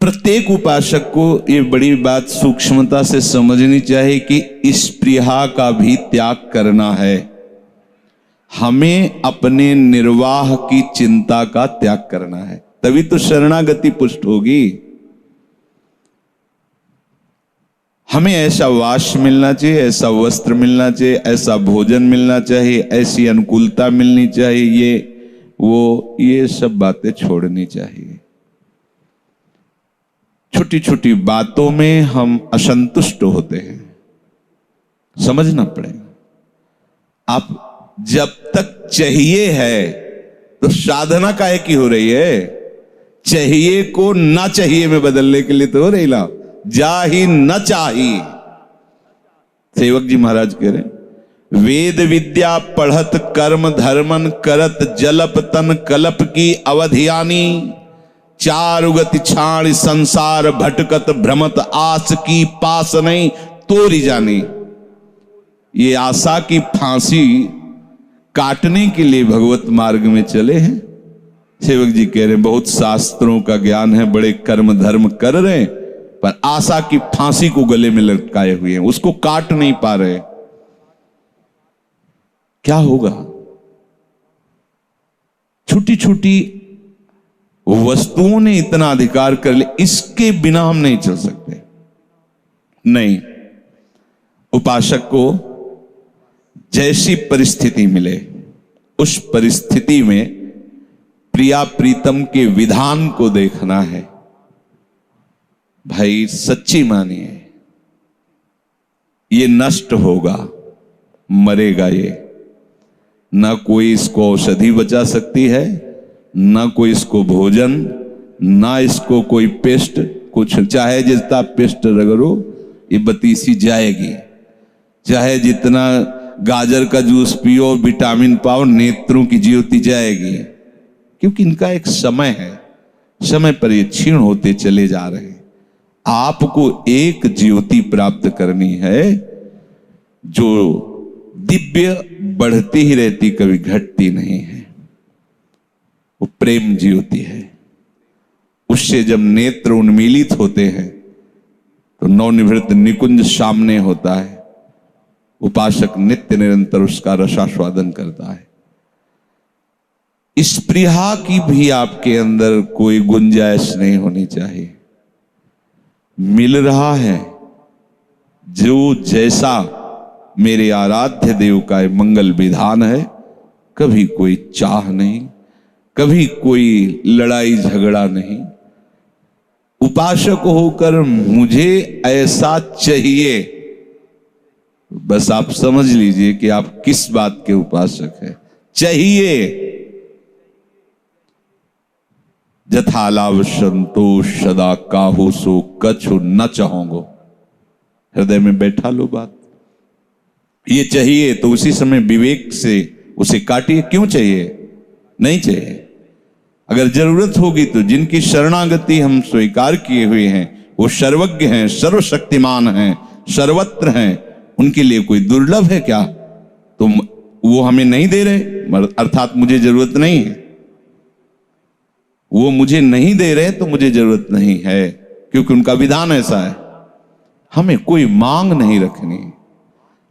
प्रत्येक उपासक को ये बड़ी बात सूक्ष्मता से समझनी चाहिए कि स्पृहा का भी त्याग करना है। हमें अपने निर्वाह की चिंता का त्याग करना है, तभी तो शरणागति पुष्ट होगी। हमें ऐसा वास मिलना चाहिए, ऐसा वस्त्र मिलना चाहिए, ऐसा भोजन मिलना चाहिए, ऐसी अनुकूलता मिलनी चाहिए, ये सब बातें छोड़नी चाहिए। छोटी छोटी बातों में हम असंतुष्ट होते हैं, समझना पड़ेगा। आप जब तक चाहिए है तो साधना काहे की हो रही है? चाहिए को ना चाहिए में बदलने के लिए तो हो रही ना, जा ही न चाही। सेवक जी महाराज कह रहे, वेद विद्या पढ़त कर्म धर्मन करत जलप तन कलप की अवधियानी, चारुगति छाण संसार भटकत भ्रमत आस की पास नहीं तोरी जानी। ये आशा की फांसी काटने के लिए भगवत मार्ग में चले हैं। सेवक जी कह रहे हैं बहुत शास्त्रों का ज्ञान है, बड़े कर्म धर्म कर रहे हैं, पर आशा की फांसी को गले में लटकाए हुए हैं, उसको काट नहीं पा रहे। क्या होगा? छोटी छोटी वस्तुओं ने इतना अधिकार कर लिया, इसके बिना हम नहीं चल सकते। नहीं, उपासक को जैसी परिस्थिति मिले उस परिस्थिति में प्रिया प्रीतम के विधान को देखना है। भाई सच्ची मानिए, ये नष्ट होगा, मरेगा ये, ना कोई इसको औषधि बचा सकती है, ना कोई इसको भोजन, ना इसको कोई पेस्ट, कुछ चाहे जितना पेस्ट रगड़ो ये बतीसी जाएगी, चाहे जितना गाजर का जूस पियो, विटामिन पाओ, नेत्रों की ज्योति जाएगी, क्योंकि इनका एक समय है, समय पर ये क्षीण होते चले जा रहे हैं। आपको एक ज्योति प्राप्त करनी है जो दिव्य, बढ़ती ही रहती, कभी घटती नहीं है, वो प्रेम ज्योति है। उससे जब नेत्र उन्मीलित होते हैं तो नवनिवृत्त निकुंज सामने होता है। उपासक नित्य निरंतर उसका रसास्वादन करता है। स्पृहा की भी आपके अंदर कोई गुंजाइश नहीं होनी चाहिए। मिल रहा है जो जैसा मेरे आराध्य देव का मंगल विधान है, कभी कोई चाह नहीं, कभी कोई लड़ाई झगड़ा नहीं। उपासक होकर मुझे ऐसा चाहिए, बस आप समझ लीजिए कि आप किस बात के उपासक हैं। चाहिए जथालाभ संतोष सदा काहू सो कछु न चाहोगो, हृदय में बैठा लो बात। ये चाहिए तो उसी समय विवेक से उसे काटिए। क्यों चाहिए? नहीं चाहिए। अगर जरूरत होगी तो जिनकी शरणागति हम स्वीकार किए हुए हैं वो सर्वज्ञ हैं, सर्वशक्तिमान हैं, सर्वत्र हैं, उनके लिए कोई दुर्लभ है क्या? तो वो हमें नहीं दे रहे, अर्थात मुझे जरूरत नहीं है। वो मुझे नहीं दे रहे तो मुझे जरूरत नहीं है, क्योंकि उनका विधान ऐसा है। हमें कोई मांग नहीं रखनी,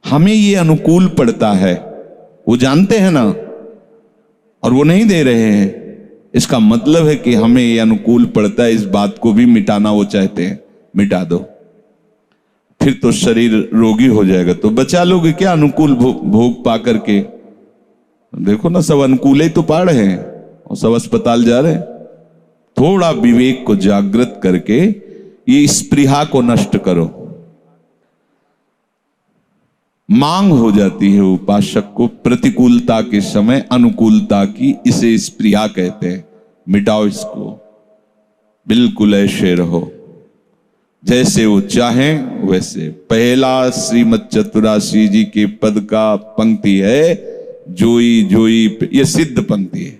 हमें ये अनुकूल पड़ता है, वो जानते हैं ना, और वो नहीं दे रहे हैं। इसका मतलब है कि हमें ये अनुकूल पड़ता है, इस बात को भी मिटाना वो चाहते हैं। मिटा दो, फिर तो शरीर रोगी हो जाएगा, तो बचा लोगे क्या अनुकूल भोग पा करके? देखो ना, सब अनुकूल ही तो पा रहे हैं और सब अस्पताल जा रहे हैं। थोड़ा विवेक को जागृत करके ये स्पृहा को नष्ट करो। मांग हो जाती है उपासक को प्रतिकूलता के समय अनुकूलता की, इसे स्पृहा कहते हैं। मिटाओ इसको, बिल्कुल ऐसे रहो जैसे वो चाहें वैसे। पहला श्रीमद चतुरासी जी के पद का पंक्ति है, जोई जोई, ये सिद्ध पंक्ति है।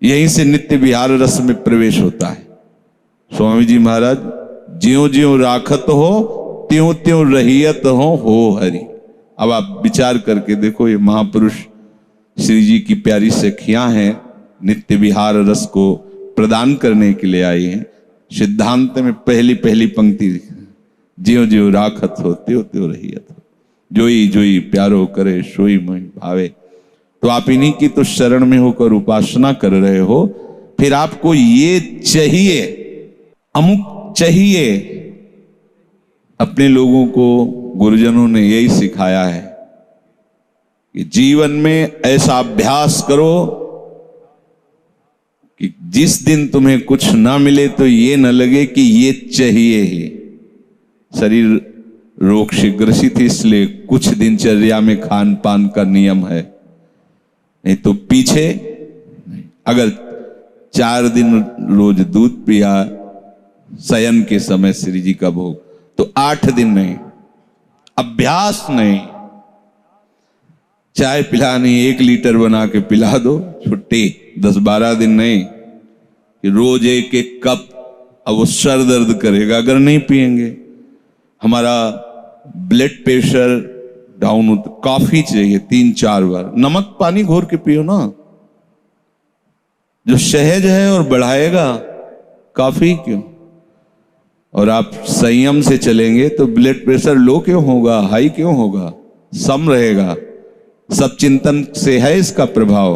यहीं से नित्य विहार रस में प्रवेश होता है। स्वामी जी महाराज, ज्यों ज्यों राखत हो त्यों त्यों रहियत हो हरि। अब आप विचार करके देखो, ये महापुरुष श्री जी की प्यारी सखियां हैं, नित्य विहार रस को प्रदान करने के लिए आई हैं। सिद्धांत में पहली पहली पंक्ति, ज्यो ज्यो राखत हो त्यो त्यो रहियत हो, जोई जोई प्यारो करे सोई मोहि भावे। तो आप इन्हीं की तो शरण में होकर उपासना कर रहे हो, फिर आपको ये चाहिए, अमुक चाहिए। अपने लोगों को गुरुजनों ने यही सिखाया है कि जीवन में ऐसा अभ्यास करो कि जिस दिन तुम्हें कुछ ना मिले तो ये न लगे कि ये चाहिए ही। शरीर रोग से ग्रसित, इसलिए कुछ दिनचर्या में खान पान का नियम है, नहीं तो पीछे अगर 4 दिन रोज दूध पिया शयन के समय श्री जी का भोग, तो 8 दिन नहीं, अभ्यास नहीं। चाय पिलानी 1 लीटर बना के पिला दो, छुट्टी। 10-12 दिन नहीं कि रोज 1-1 कप, अब वो सर दर्द करेगा अगर नहीं पिएंगे। हमारा ब्लड प्रेशर डाउन हो तो कॉफी चाहिए 3-4 बार, नमक पानी घोर के पियो ना, जो सहज है और बढ़ाएगा, कॉफी क्यों। और आप संयम से चलेंगे तो ब्लड प्रेशर लो क्यों होगा, हाई क्यों होगा, सम रहेगा। सब चिंतन से है इसका प्रभाव।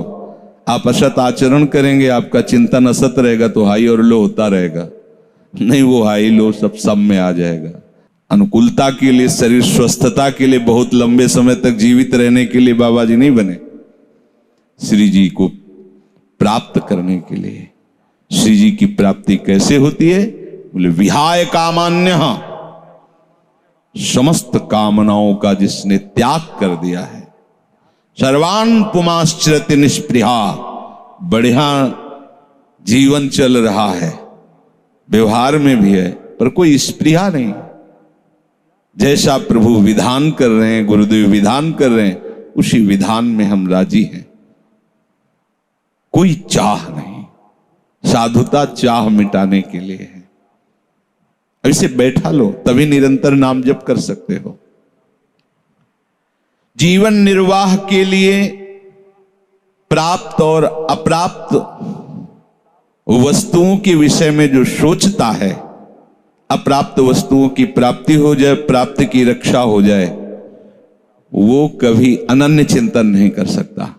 आप असत आचरण करेंगे, आपका चिंतन असत रहेगा तो हाई और लो होता रहेगा, नहीं वो हाई लो सब सम में आ जाएगा। अनुकूलता के लिए, शरीर स्वस्थता के लिए, बहुत लंबे समय तक जीवित रहने के लिए बाबा जी नहीं बने, श्री जी को प्राप्त करने के लिए। श्री जी की प्राप्ति कैसे होती है? बोले विहाय कामान्य, समस्त कामनाओं का जिसने त्याग कर दिया है, सर्वान पुमाश्चरति निष्पृहा, बढ़िया जीवन चल रहा है, व्यवहार में भी है पर कोई स्पृहा नहीं। जैसा प्रभु विधान कर रहे हैं, गुरुदेव विधान कर रहे हैं, उसी विधान में हम राजी हैं। कोई चाह नहीं, साधुता चाह मिटाने के लिए है। ऐसे बैठा लो, तभी निरंतर नाम जप कर सकते हो। जीवन निर्वाह के लिए प्राप्त और अप्राप्त वस्तुओं के विषय में जो सोचता है, अप्राप्त वस्तुओं की प्राप्ति हो जाए, प्राप्त की रक्षा हो जाए, वो कभी अनन्य चिंतन नहीं कर सकता,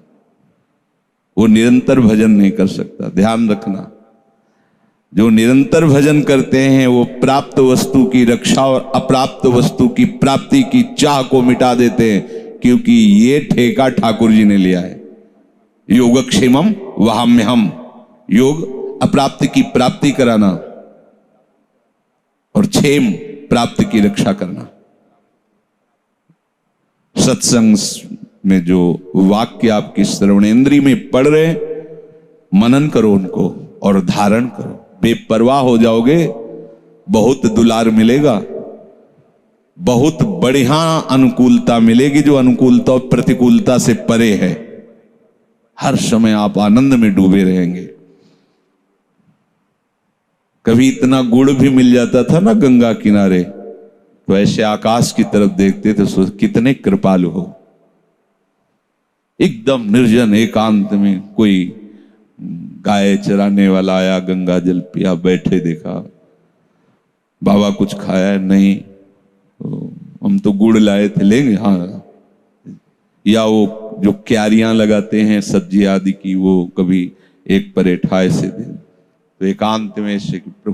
वो निरंतर भजन नहीं कर सकता। ध्यान रखना, जो निरंतर भजन करते हैं वो प्राप्त वस्तु की रक्षा और अप्राप्त वस्तु की प्राप्ति की चाह को मिटा देते हैं, क्योंकि ये ठेका ठाकुर जी ने लिया है। योगक्षेमम वहाम्यहम, योग अप्राप्त की प्राप्ति कराना और क्षेम प्राप्त की रक्षा करना। सत्संग में जो वाक्य आपकी श्रवणेंद्री में पढ़ रहे, मनन करो उनको और धारण करो। बेपरवाह हो जाओगे, बहुत दुलार मिलेगा, बहुत बढ़िया अनुकूलता मिलेगी, जो अनुकूलता और प्रतिकूलता से परे है। हर समय आप आनंद में डूबे रहेंगे। कभी इतना गुड़ भी मिल जाता था ना गंगा किनारे, तो ऐसे आकाश की तरफ देखते थे, सोच कितने कृपालु हो। एकदम निर्जन एकांत में कोई गाय चराने वाला आया, गंगा जल पिया, बैठे देखा, बाबा कुछ खाया नहीं, तो हम तो गुड़ लाए थे, लेंगे? हाँ। या वो जो क्यारियां लगाते हैं सब्जी आदि की, वो कभी एक परेठा ऐसे दे, तो एकांत में से प्रभु